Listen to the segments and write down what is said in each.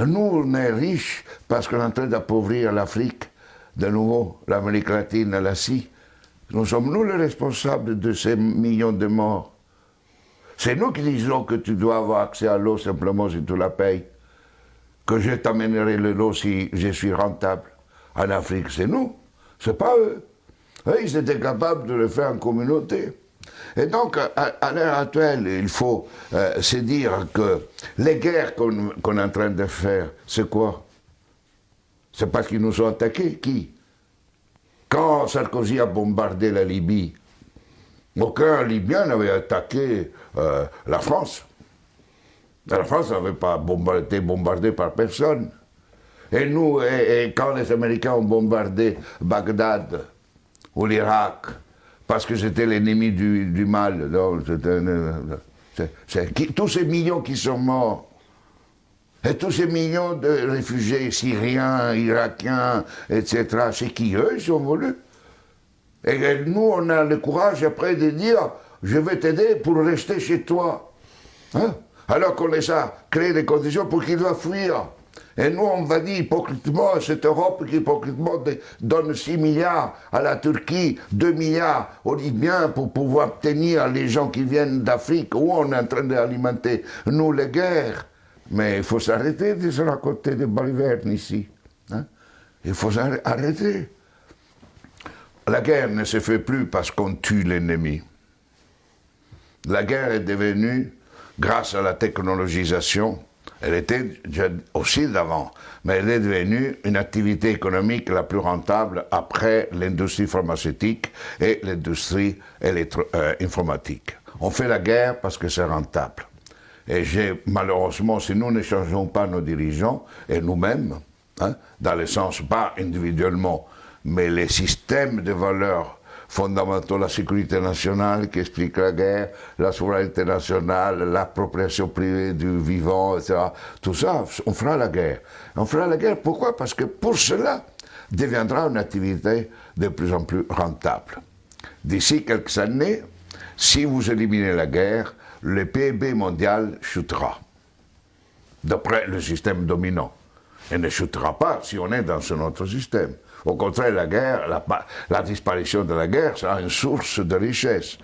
Nous, on est riches parce qu'on est en train d'appauvrir l'Afrique, de nouveau, l'Amérique latine, l'Asie. Nous sommes nous les responsables de ces millions de morts. C'est nous qui disons que tu dois avoir accès à l'eau simplement si tu la payes. Que je t'amènerai l'eau si je suis rentable. En Afrique, c'est nous, c'est pas eux. Eux, ils étaient capables de le faire en communauté. Et donc, à l'heure actuelle, il faut se dire que les guerres qu'on est en train de faire, c'est quoi? C'est parce qu'ils nous ont attaqués. Qui? Quand Sarkozy a bombardé la Libye, aucun Libyen n'avait attaqué la France. La France n'avait pas été bombardée par personne. Et nous, quand les Américains ont bombardé Bagdad ou l'Irak, parce que c'était l'ennemi du mal, tous ces millions qui sont morts, et tous ces millions de réfugiés syriens, irakiens, etc., c'est qui eux, ils sont voulus. Et nous, on a le courage après de dire, je vais t'aider pour rester chez toi. Hein? Alors qu'on les a créé les conditions pour qu'ils doivent fuir. Et nous, on va dire hypocritement, cette Europe qui hypocritement donne 6 milliards à la Turquie, 2 milliards aux Libyens pour pouvoir tenir les gens qui viennent d'Afrique, où on est en train d'alimenter, nous, les guerres. Mais il faut s'arrêter de se raconter des balivernes ici. Hein? Il faut s'arrêter. La guerre ne se fait plus parce qu'on tue l'ennemi. La guerre est devenue, grâce à la technologisation, elle était aussi d'avant, mais elle est devenue une activité économique la plus rentable après l'industrie pharmaceutique et l'industrie informatique. On fait la guerre parce que c'est rentable. Et malheureusement, si nous ne changeons pas nos dirigeants, et nous-mêmes, hein, dans le sens pas individuellement, mais les systèmes de valeurs fondamentaux, la sécurité nationale qui explique la guerre, la souveraineté nationale, l'appropriation privée du vivant, etc. Tout ça, on fera la guerre. On fera la guerre, pourquoi? Parce que pour cela, deviendra une activité de plus en plus rentable. D'ici quelques années, si vous éliminez la guerre, le PIB mondial chutera, d'après le système dominant. Il ne chutera pas si on est dans un autre système. Au contraire, la guerre, la disparition de la guerre sera une source de richesse.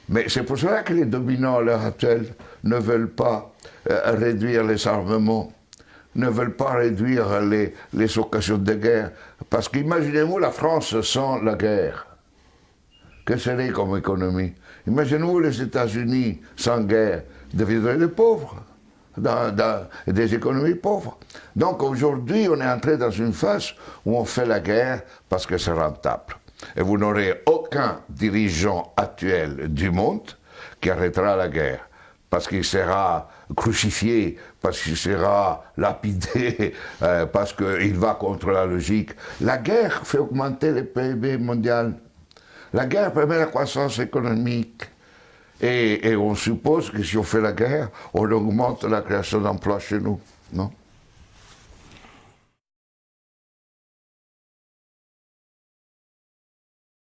Mais c'est pour cela que les dominants à l'heure actuelle ne veulent pas réduire les armements, ne veulent pas réduire les occasions de guerre. Parce qu'imaginez-vous la France sans la guerre. Que serait comme économie? Imaginez-vous les États-Unis sans guerre, deviendraient des pauvres. Dans des économies pauvres. Donc aujourd'hui, on est entré dans une phase où on fait la guerre parce que c'est rentable. Et vous n'aurez aucun dirigeant actuel du monde qui arrêtera la guerre, parce qu'il sera crucifié, parce qu'il sera lapidé, parce qu'il va contre la logique. La guerre fait augmenter le PIB mondial. La guerre permet la croissance économique. Et on suppose que si on fait la guerre, on augmente la création d'emplois chez nous, non?